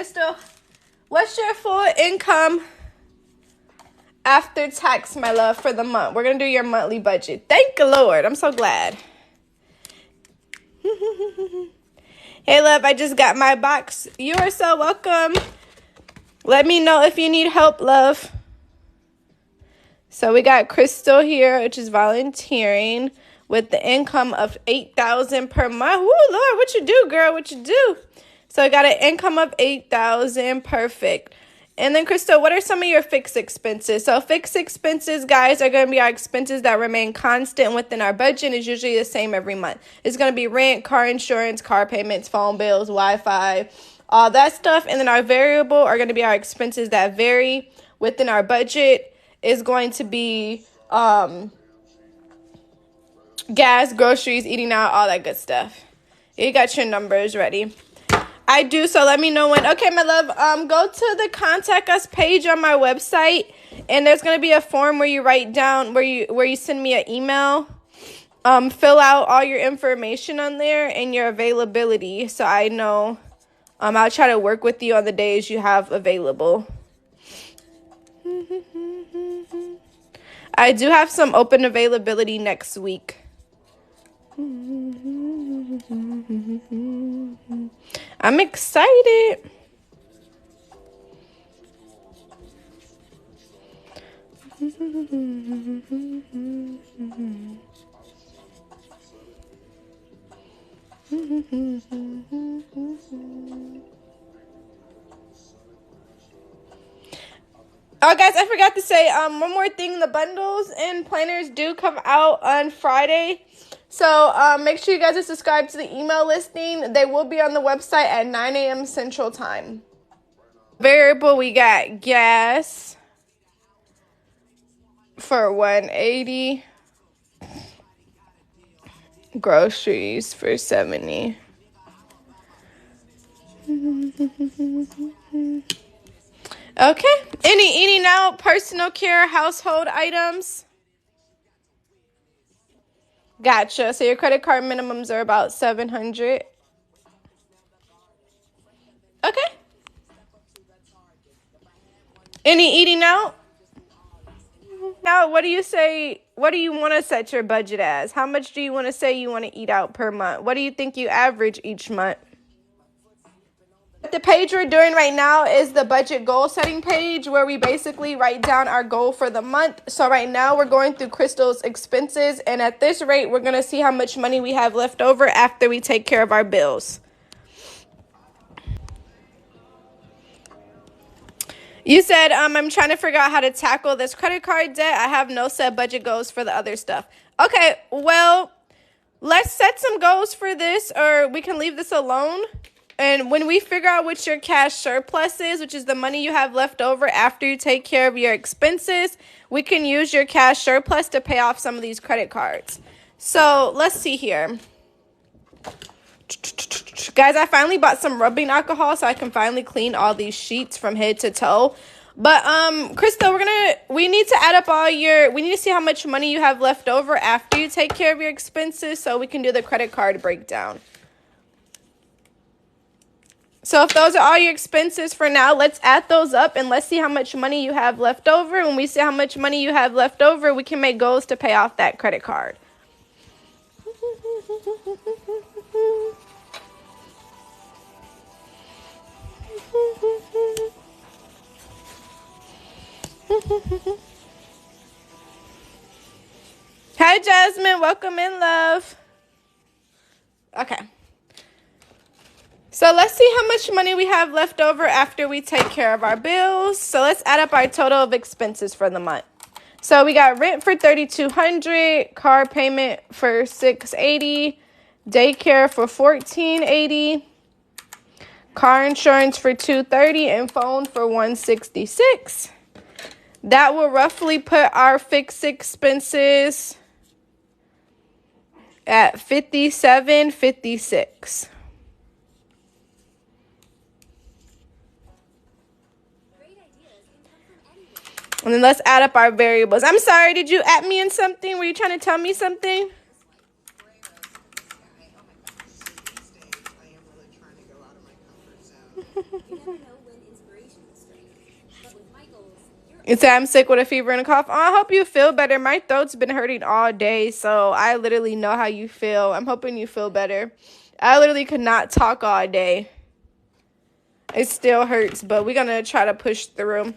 Krystal, what's your full income after tax, my love, for the month? We're going to do your monthly budget. Thank the Lord. I'm so glad. Hey, love, I just got my box. You are so welcome. Let me know if you need help, love. So we got Krystal here, which is volunteering with the income of $8,000 per month. Woo, Lord, what you do, girl? What you do? So I got an income of $8,000. Perfect. And then, Krystal, what are some of your fixed expenses? So fixed expenses, guys, are going to be our expenses that remain constant within our budget. It's usually the same every month. It's going to be rent, car insurance, car payments, phone bills, Wi-Fi, all that stuff. And then our variable are going to be our expenses that vary within our budget. Is going to be gas, groceries, eating out, all that good stuff. You got your numbers ready. I do, so let me know when. Okay, my love, go to the contact us page on my website, and there's going to be a form where you write down, where you send me an email. Fill out all your information on there and your availability, so I know. I'll try to work with you on the days you have available. I do have some open availability next week. I'm excited. Oh, guys, I forgot to say one more thing. The bundles and planners do come out on Friday. So make sure you guys are subscribed to the email listing. They will be on the website at 9 a.m. Central Time. Variable, we got gas for $180. Groceries for $70. Okay. Any eating out, personal care, household items? Gotcha. So your credit card minimums are about $700. Okay. Any eating out? Now, what do you say? What do you want to set your budget as? How much do you want to say you want to eat out per month? What do you think you average each month? The page we're doing right now is the budget goal setting page, where we basically write down our goal for the month. So right now we're going through Krystal's expenses, and at this rate we're going to see how much money we have left over after we take care of our bills. You said I'm trying to figure out how to tackle this credit card debt. I have no set budget goals for the other stuff. Okay, well, let's set some goals for this, or we can leave this alone. And when we figure out what your cash surplus is, which is the money you have left over after you take care of your expenses, we can use your cash surplus to pay off some of these credit cards. So let's see here. Guys, I finally bought some rubbing alcohol so I can finally clean all these sheets from head to toe. But Krystal, we need to add up we need to see how much money you have left over after you take care of your expenses so we can do the credit card breakdown. So if those are all your expenses for now, let's add those up and let's see how much money you have left over. When we see how much money you have left over, we can make goals to pay off that credit card. Hi, Jasmine. Welcome in, love. Okay. So let's see how much money we have left over after we take care of our bills. So let's add up our total of expenses for the month. So we got rent for $3,200, car payment for $680, daycare for $1,480, car insurance for $230, and phone for $166. That will roughly put our fixed expenses at $57.56. And then let's add up our variables. I'm sorry, did you at me in something? Were you trying to tell me something? You say I'm sick with a fever and a cough. Oh, I hope you feel better. My throat's been hurting all day, so I literally know how you feel. I'm hoping you feel better. I literally could not talk all day. It still hurts, but we're going to try to push through.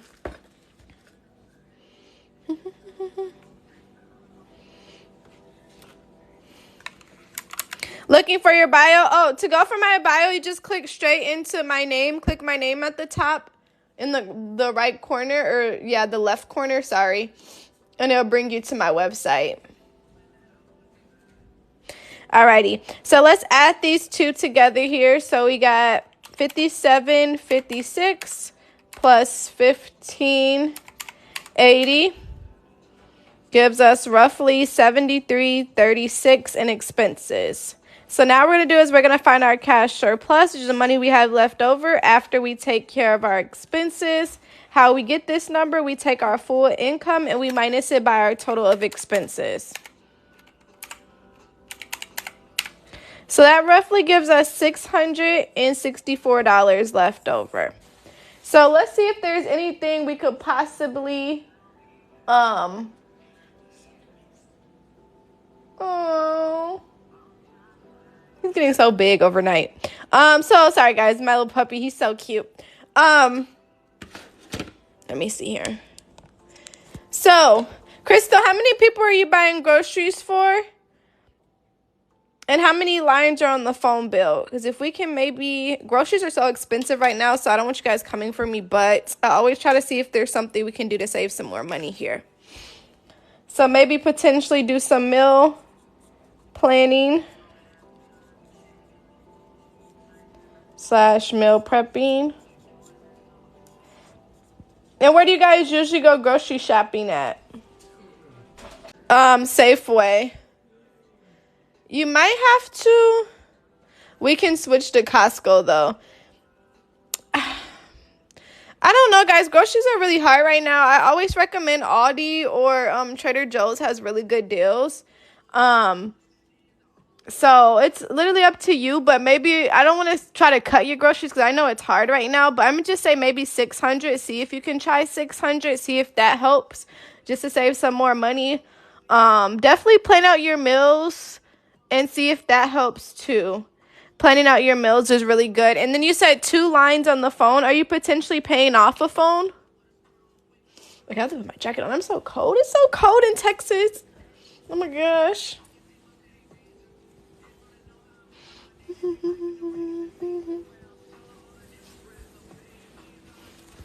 Looking for your bio? Oh, to go for my bio, you just click straight into my name. Click my name at the top in the right corner, or yeah, the left corner, sorry. And it'll bring you to my website. Alrighty, so let's add these two together here. So we got 57.56 plus 15.80 gives us roughly 73.36 in expenses. So now what we're going to do is we're going to find our cash surplus, which is the money we have left over after we take care of our expenses. How we get this number, we take our full income and we minus it by our total of expenses. So that roughly gives us $664 left over. So let's see if there's anything we could possibly, oh, he's getting so big overnight. So sorry guys, my little puppy, he's so cute. Let me see here. So, Krystal, how many people are you buying groceries for? And how many lines are on the phone bill? Because if we can maybe, groceries are so expensive right now, so I don't want you guys coming for me, but I always try to see if there's something we can do to save some more money here. So maybe potentially do some meal planning / meal prepping. And where do you guys usually go grocery shopping at? Safeway. You might have to. We can switch to Costco, though. I don't know, guys. Groceries are really hard right now. I always recommend Aldi or Trader Joe's has really good deals. So it's literally up to you. But maybe I don't want to try to cut your groceries because I know it's hard right now. But I'm going to just say maybe 600. See if you can try 600. See if that helps just to save some more money. Definitely plan out your meals and see if that helps too. Planning out your meals is really good. And then you said 2 lines on the phone. Are you potentially paying off a phone? I have to put my jacket on. I'm so cold. It's so cold in Texas. Oh my gosh.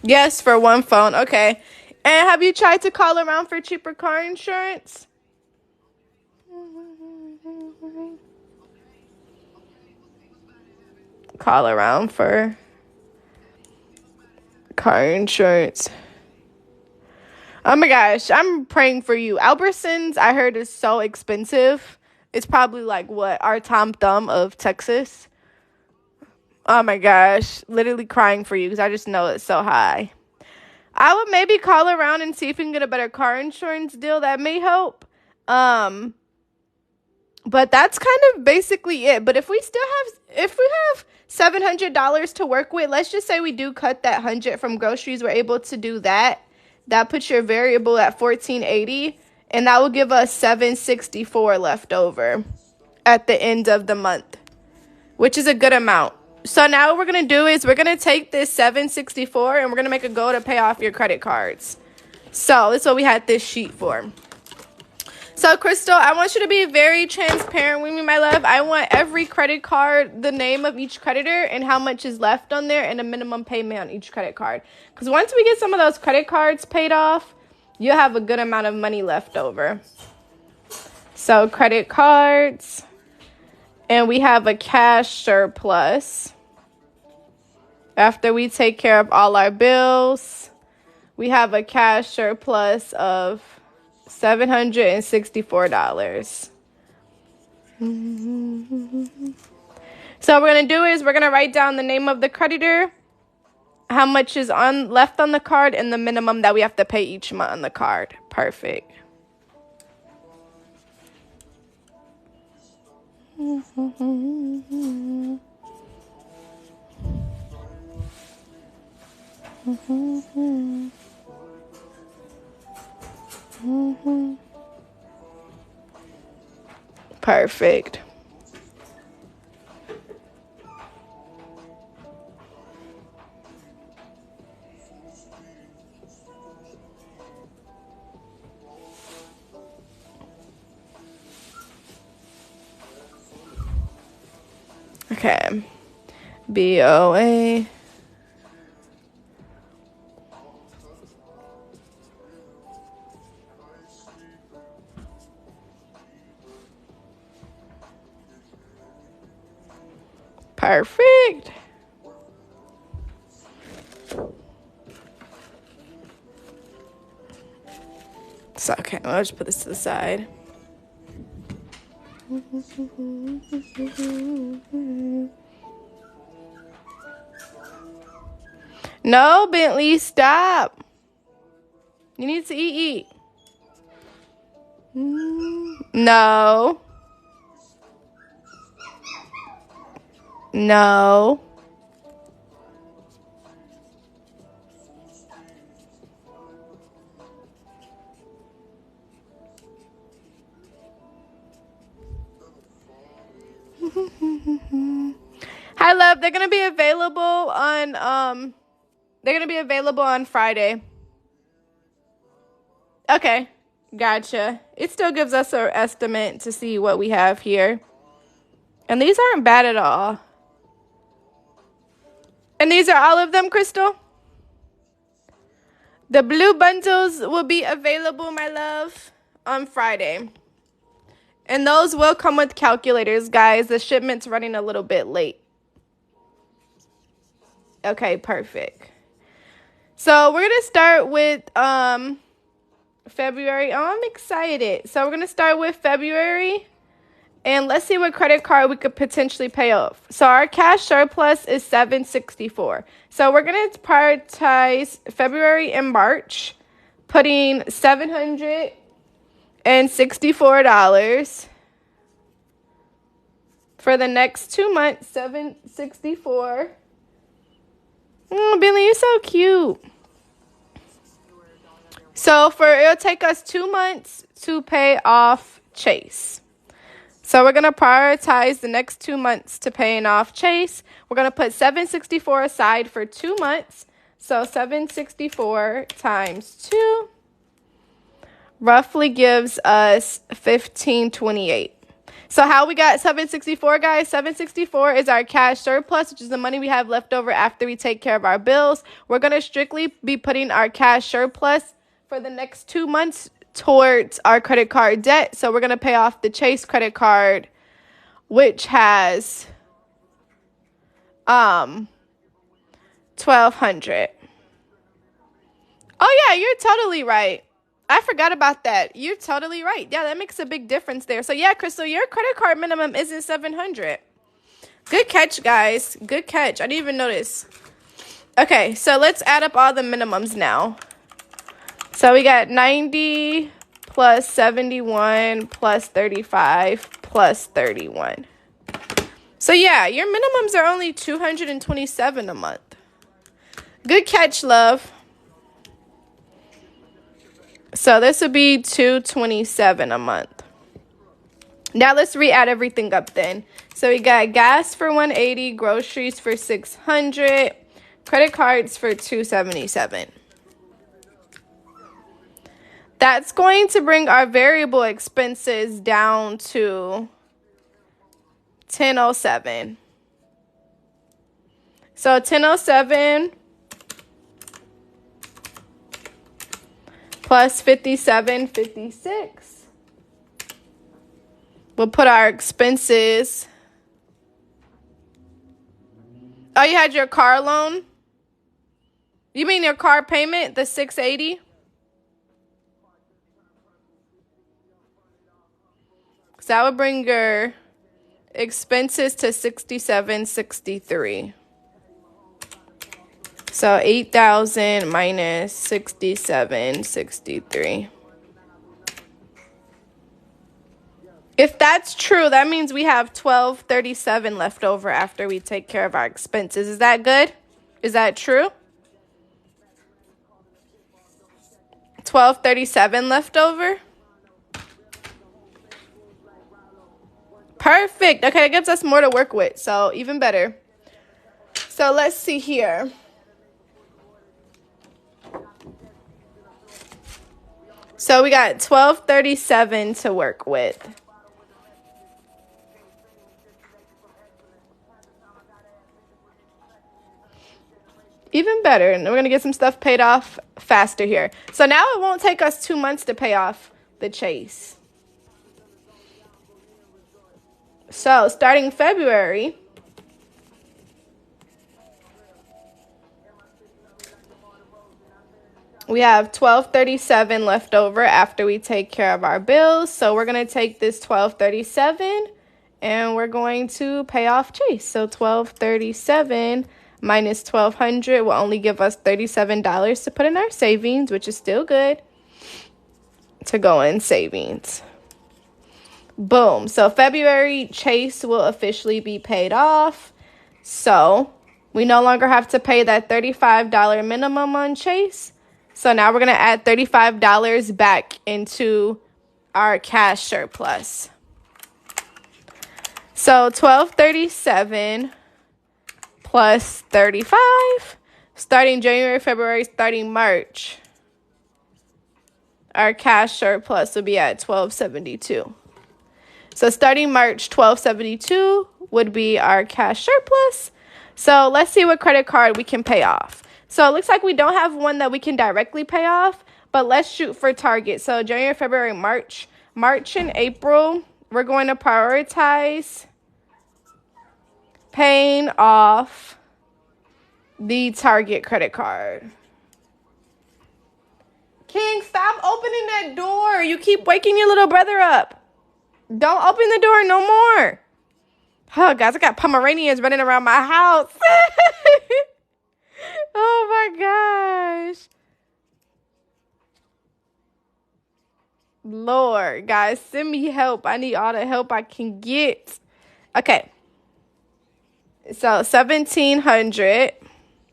Yes, for 1 phone. Okay. And have you tried to call around for cheaper car insurance? Call around for car insurance. Oh my gosh, I'm praying for you. Albertsons, I heard, is so expensive. It's probably like what, our Tom Thumb of Texas. Oh my gosh, literally crying for you because I just know it's so high. I would maybe call around and see if we can get a better car insurance deal. That may help. But that's kind of basically it. But if we have $700 to work with, let's just say we do cut that 100 from groceries, we're able to do that. That puts your variable at $1,480, and that will give us $764 left over at the end of the month, which is a good amount. So now what we're going to do is we're going to take this $764 and we're going to make a goal to pay off your credit cards. So that's what we had this sheet for. So, Krystal, I want you to be very transparent with me, my love. I want every credit card, the name of each creditor, and how much is left on there, and a minimum payment on each credit card. Because once we get some of those credit cards paid off, you'll have a good amount of money left over. So, credit cards, and we have a cash surplus. After we take care of all our bills, we have a cash surplus of $764. So what we're going to do is we're going to write down the name of the creditor, how much is left on the card, and the minimum that we have to pay each month on the card. Perfect. Perfect. Okay. BOA. Perfect. So, okay, I'll just put this to the side. No, Bentley, stop. You need to eat. No. No. Hi, love. They're gonna be available on Friday. Okay, gotcha. It still gives us an estimate to see what we have here. And these aren't bad at all. And these are all of them, Krystal? The blue bundles will be available, my love, on Friday. And those will come with calculators, guys. The shipment's running a little bit late. Okay, perfect. So we're going to start with February. Oh, I'm excited. So we're going to start with February. And let's see what credit card we could potentially pay off. So our cash surplus is $764. So we're going to prioritize February and March, putting $764 for the next 2 months. $764. Oh, Billy, you're so cute. So it'll take us 2 months to pay off Chase. So we're going to prioritize the next 2 months to paying off Chase. We're going to put $764 aside for 2 months. So $764 times 2 roughly gives us $1,528. So how we got $764, guys? $764 is our cash surplus, which is the money we have left over after we take care of our bills. We're going to strictly be putting our cash surplus for the next 2 months towards our credit card debt. So we're going to pay off the Chase credit card, which has $1,200. Oh yeah, you're totally right. I forgot about that. You're totally right. Yeah, that makes a big difference there. So yeah, Krystal, your credit card minimum isn't $700. Good catch, guys. Good catch. I didn't even notice. Okay, so let's add up all the minimums now. So we got 90 plus 71 plus 35 plus 31. So yeah, your minimums are only $227 a month. Good catch, love. So this would be $227 a month. Now let's re-add everything up then. So we got gas for $180, groceries for $600, credit cards for $277. That's going to bring our variable expenses down to $1,007. So $1,007 plus $57.56. We'll put our expenses. Oh, you had your car loan? You mean your car payment, the $680? So that would bring your expenses to $67.63. So $8,000 minus $67.63. If that's true, that means we have $1,237 left over after we take care of our expenses. Is that good? Is that true? $12.37 left over. Perfect. Okay, it gives us more to work with, so even better. So let's see here. So we got $12.37 to work with. Even better. And we're going to get some stuff paid off faster here. So now it won't take us 2 months to pay off the chase. So starting February, we have $12.37 left over after we take care of our bills. So we're going to take this $12.37 and we're going to pay off Chase. So $12.37 minus $1,200 will only give us $37 to put in our savings, which is still good to go in savings. Boom. So February Chase will officially be paid off. So we no longer have to pay that $35 minimum on Chase. So now we're going to add $35 back into our cash surplus. So $12.37 plus 35, starting January, February, starting March, our cash surplus will be at $12.72. So starting March, $12.72 would be our cash surplus. So let's see what credit card we can pay off. So it looks like we don't have one that we can directly pay off, but let's shoot for Target. So January, February, March and April, we're going to prioritize paying off the Target credit card. King, stop opening that door. You keep waking your little brother up. Don't open the door no more. Oh, guys, I got Pomeranians running around my house. Oh, my gosh. Lord, guys, send me help. I need all the help I can get. Okay. So, $1,700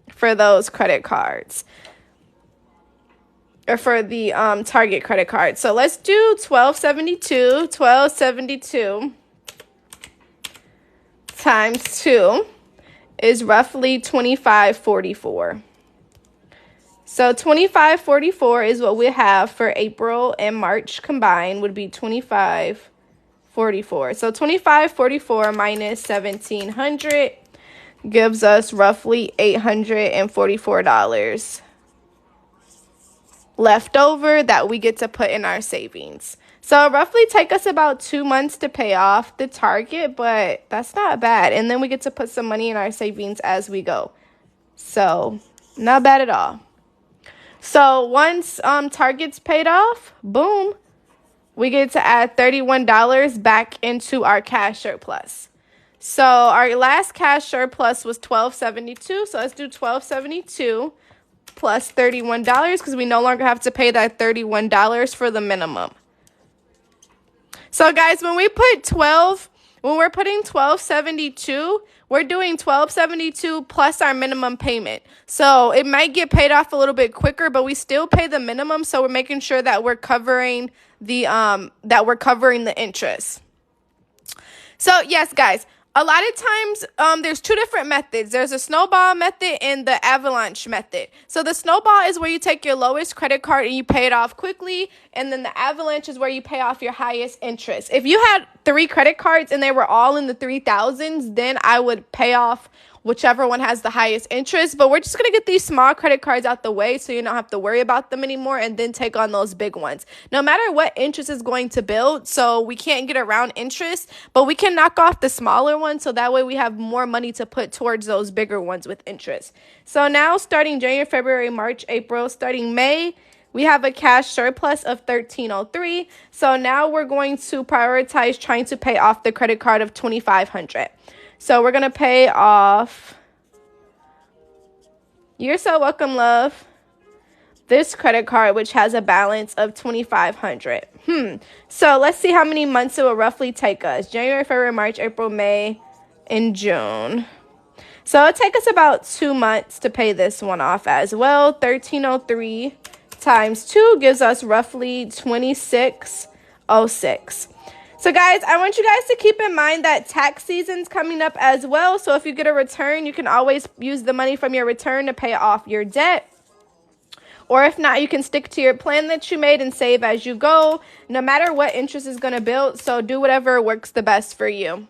for those credit cards. Or for the Target credit card. So let's do $12.72. $12.72 times 2 is roughly $25.44. So $25.44 is what we have for April and March combined would be $25.44. So $25.44 minus $1,700 gives us roughly $844 left over that we get to put in our savings. So it roughly take us about 2 months to pay off the Target, but that's not bad. And then we get to put some money in our savings as we go. So not bad at all. So once Target's paid off, boom, we get to add $31 back into our cash surplus. So our last cash surplus was $12.72. So let's do $12.72 plus $31 because we no longer have to pay that $31 for the minimum. So guys, when we're putting $12.72, we're doing $12.72 plus our minimum payment. So it might get paid off a little bit quicker, but we still pay the minimum. So we're making sure that we're covering the interest. So yes, guys. A lot of times, there's two different methods. There's a snowball method and the avalanche method. So the snowball is where you take your lowest credit card and you pay it off quickly. And then the avalanche is where you pay off your highest interest. If you had 3 credit cards and they were all in the 3,000s, then I would pay off whichever one has the highest interest. But we're just going to get these small credit cards out the way so you don't have to worry about them anymore and then take on those big ones. No matter what interest is going to build, so we can't get around interest, but we can knock off the smaller ones so that way we have more money to put towards those bigger ones with interest. So now starting January, February, March, April, starting May, we have a cash surplus of $1,303. So now we're going to prioritize trying to pay off the credit card of $2,500. So we're going to pay off, you're so welcome, love, this credit card, which has a balance of $2,500. So let's see how many months it will roughly take us. January, February, March, April, May, and June. So it'll take us about 2 months to pay this one off as well. $1,303 times 2 gives us roughly $26.06. So guys, I want you guys to keep in mind that tax season's coming up as well. So if you get a return, you can always use the money from your return to pay off your debt. Or if not, you can stick to your plan that you made and save as you go, no matter what interest is going to build. So do whatever works the best for you.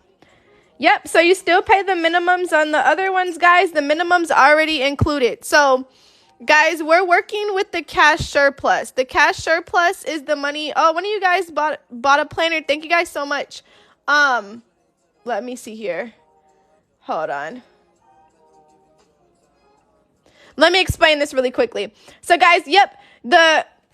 Yep, so you still pay the minimums on the other ones, guys. The minimums already included. So guys, we're working with the cash surplus. The cash surplus is the money. Oh, one of you guys bought a planner. Thank you guys so much. Let me see here. Hold on. Let me explain this really quickly. So guys, yep,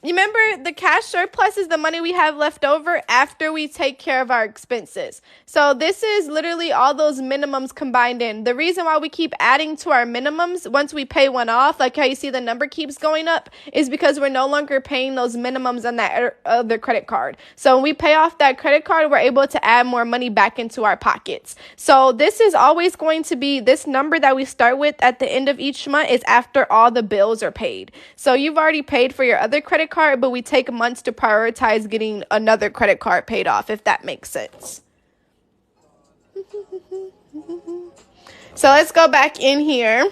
you remember the cash surplus is the money we have left over after we take care of our expenses. So this is literally all those minimums combined in. The reason why we keep adding to our minimums once we pay one off, like how you see the number keeps going up, is because we're no longer paying those minimums on that other credit card. So when we pay off that credit card, we're able to add more money back into our pockets. So this is always going to be, this number that we start with at the end of each month is after all the bills are paid. So you've already paid for your other credit card, but we take months to prioritize getting another credit card paid off, if that makes sense. So let's go back in here.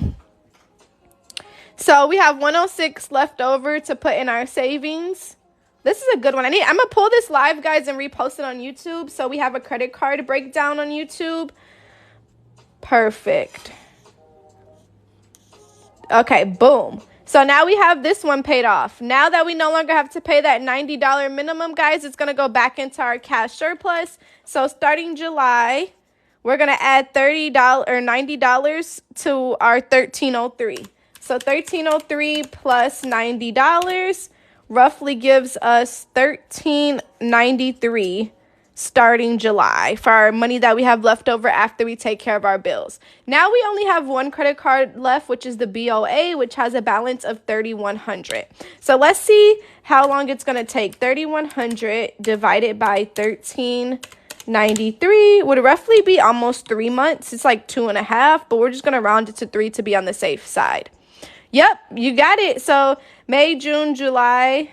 So we have 106 left over to put in our savings. This is a good one. I'm going to pull this live, guys, and repost it on YouTube. So we have a credit card breakdown on YouTube. Perfect. Okay, boom. So now we have this one paid off. Now that we no longer have to pay that $90 minimum, guys, it's going to go back into our cash surplus. So starting July, we're going to add $30 or $90 to our $1,303. So $1,303 plus $90 roughly gives us $1,393 starting July for our money that we have left over after we take care of our bills. Now we only have one credit card left, which is the BOA, which has a balance of $3,100. So let's see how long it's going to take. $3,100 divided by $1,393 would roughly be almost 3 months. It's like 2.5, but we're just going to round it to 3 to be on the safe side. Yep, you got it. So May, June, July,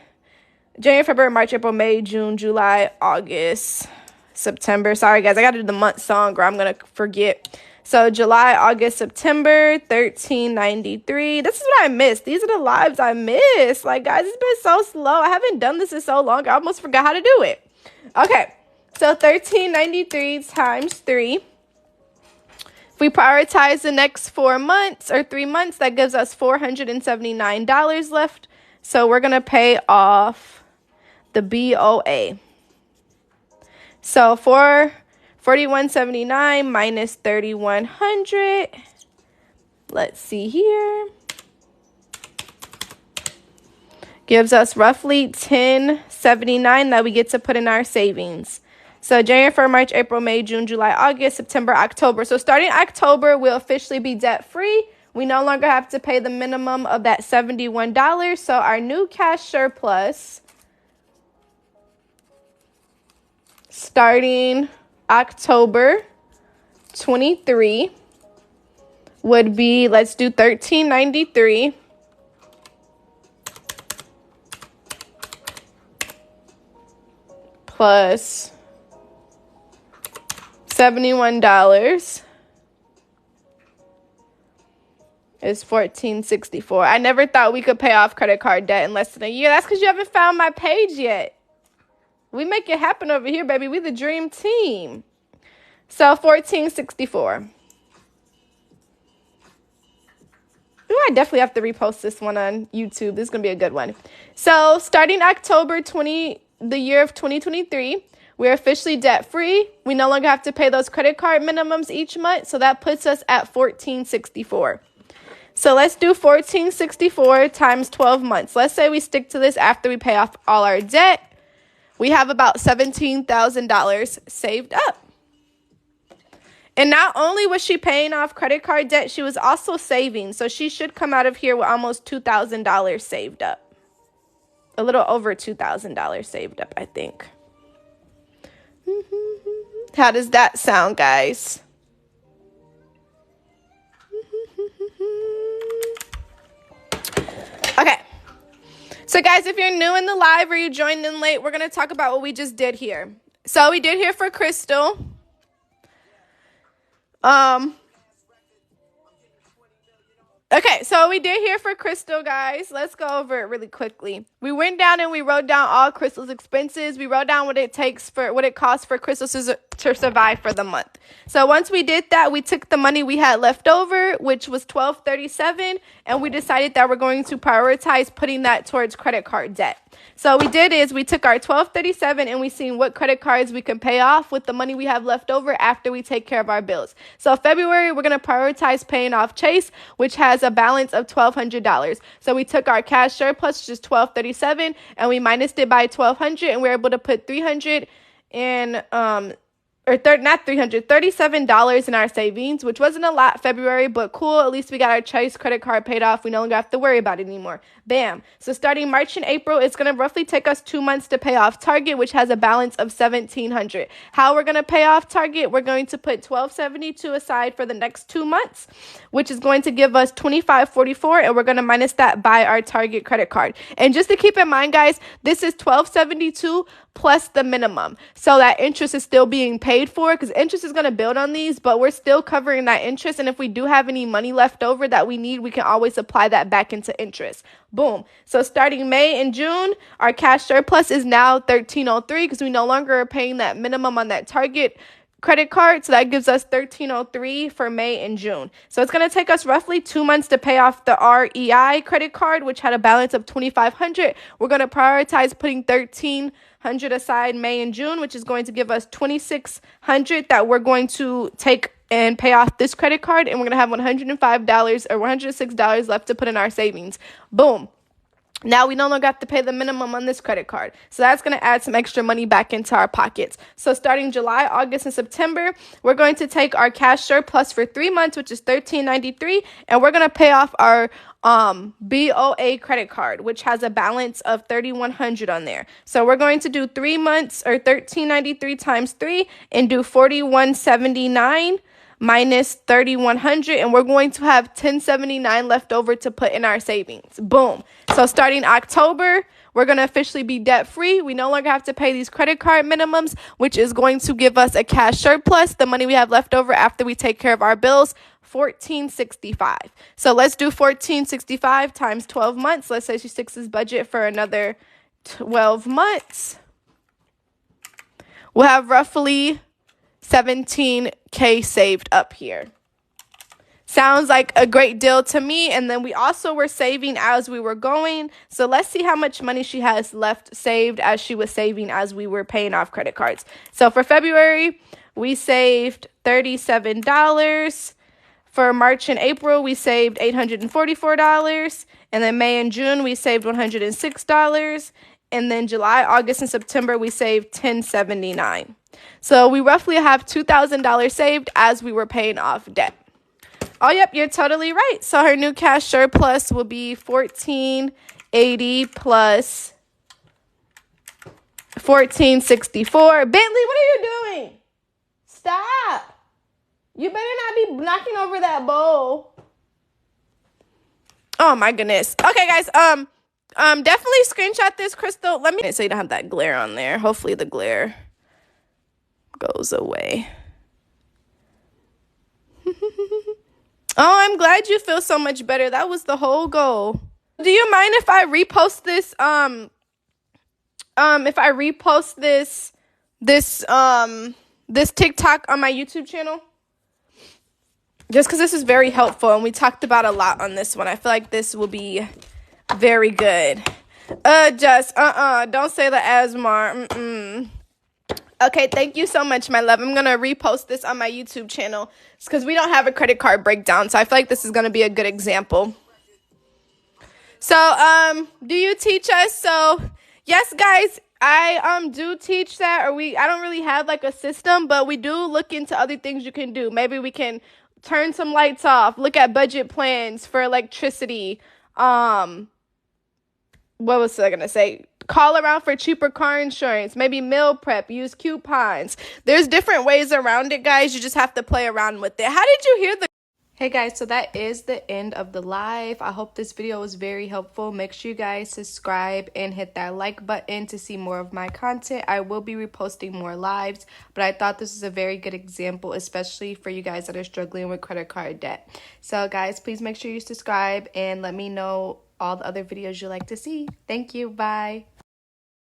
January, February, March, April, May, June, July, August, September. Sorry, guys, I got to do the month song or I'm going to forget. So July, August, September, $1,393. This is what I missed. These are the lives I missed. Like, guys, it's been so slow. I haven't done this in so long. I almost forgot how to do it. Okay, so $1,393 times 3. If we prioritize the next 4 months or 3 months, that gives us $479 left. So we're going to pay off the BOA. So for $4,179 minus $3,100, let's see here, gives us roughly $1,079 that we get to put in our savings. So January, February, March, April, May, June, July, August, September, October. So starting October, we'll officially be debt-free. We no longer have to pay the minimum of that $71. So our new cash surplus starting October 23 would be, let's do $1,393 plus $71 is $1,464. I never thought we could pay off credit card debt in less than a year. That's because you haven't found my page yet. We make it happen over here, baby. We the dream team. So $1,464. Ooh, I definitely have to repost this one on YouTube. This is going to be a good one. So starting October the year of 2023, we're officially debt-free. We no longer have to pay those credit card minimums each month. So that puts us at $1,464. So let's do $1,464 times 12 months. Let's say we stick to this after we pay off all our debt. We have about $17,000 saved up. And not only was she paying off credit card debt, she was also saving. So she should come out of here with almost $2,000 saved up. A little over $2,000 saved up, I think. How does that sound, guys? Okay. So guys, if you're new in the live or you joined in late, we're going to talk about what we just did here. So we did here for Krystal. Okay, so we did here for Krystal, guys. Let's go over it really quickly. We went down and we wrote down all Krystal's expenses. We wrote down what it costs for Krystal to survive for the month. So once we did that, we took the money we had left over, which was $1,237, and we decided that we're going to prioritize putting that towards credit card debt. So what we did is we took our $1,237 and we seen what credit cards we can pay off with the money we have left over after we take care of our bills. So February, we're going to prioritize paying off Chase, which has a balance of $1,200. So we took our cash surplus, which is $1,237, and we minused it by $1,200, and we were able to put $37 in our savings, which wasn't a lot February, but cool. At least we got our Chase credit card paid off. We no longer have to worry about it anymore. Bam. So starting March and April, it's going to roughly take us 2 months to pay off Target, which has a balance of $1,700. How we're going to pay off Target? We're going to put $1,272 aside for the next 2 months, which is going to give us $2,544, and we're going to minus that by our Target credit card. And just to keep in mind, guys, this is $1,272 plus the minimum. So that interest is still being paid for, because interest is going to build on these, but we're still covering that interest. And if we do have any money left over that we need, we can always apply that back into interest. Boom. So starting May and June, our cash surplus is now $1,303 because we no longer are paying that minimum on that Target credit card. So that gives us $1,303 for May and June. So it's going to take us roughly 2 months to pay off the REI credit card, which had a balance of $2,500. We're going to prioritize putting $1,300 aside May and June, which is going to give us $2,600 that we're going to take and pay off this credit card, and we're going to have $105 or $106 left to put in our savings. Boom. Now we no longer have to pay the minimum on this credit card. So that's going to add some extra money back into our pockets. So starting July, August, and September, we're going to take our cash surplus for 3 months, which is $1,393, and we're going to pay off our BOA credit card, which has a balance of $3,100 on there. So we're going to do 3 months or $1,393 times 3 and do $4,179 minus $3,100, and we're going to have $1,079 left over to put in our savings. Boom. So starting October, we're going to officially be debt free. We no longer have to pay these credit card minimums, which is going to give us a cash surplus, the money we have left over after we take care of our bills, $1,465. So let's do $1,465 times 12 months. Let's say she sticks this budget for another 12 months. We'll have roughly $17K saved up here. Sounds like a great deal to me. And then we also were saving as we were going. So let's see how much money she has left saved as she was saving as we were paying off credit cards. So for February, we saved $37. For March and April, we saved $844. And then May and June, we saved $106. And then July, August, and September, we saved $1,079. So we roughly have $2,000 saved as we were paying off debt. Oh, yep, you're totally right. So her new cash surplus will be $1,480 plus $1,464. Bentley, what are you doing? Stop. You better not be knocking over that bowl. Oh, my goodness. Okay, guys, definitely screenshot this, Krystal. Let me, so you don't have that glare on there. Hopefully the glare goes away. Oh, I'm glad you feel so much better. That was the whole goal. Do you mind if I repost this this TikTok on my YouTube channel? Just because this is very helpful and we talked about a lot on this one. I feel like this will be very good. Don't say the ASMR. Okay, thank you so much, my love. I'm going to repost this on my YouTube channel because we don't have a credit card breakdown, so I feel like this is going to be a good example. So, do you teach us? So, yes, guys, I do teach that, or I don't really have like a system, but we do look into other things you can do. Maybe we can turn some lights off, look at budget plans for electricity. What was I going to say? Call around for cheaper car insurance, maybe meal prep, use coupons. There's different ways around it, guys. You just have to play around with it. How did you hear the Hey guys, so that is the end of the live. I hope this video was very helpful. Make sure you guys subscribe and hit that like button to see more of my content. I will be reposting more lives, but I thought this is a very good example, especially for you guys that are struggling with credit card debt. So guys, please make sure you subscribe and let me know all the other videos you like to see. Thank you. Bye.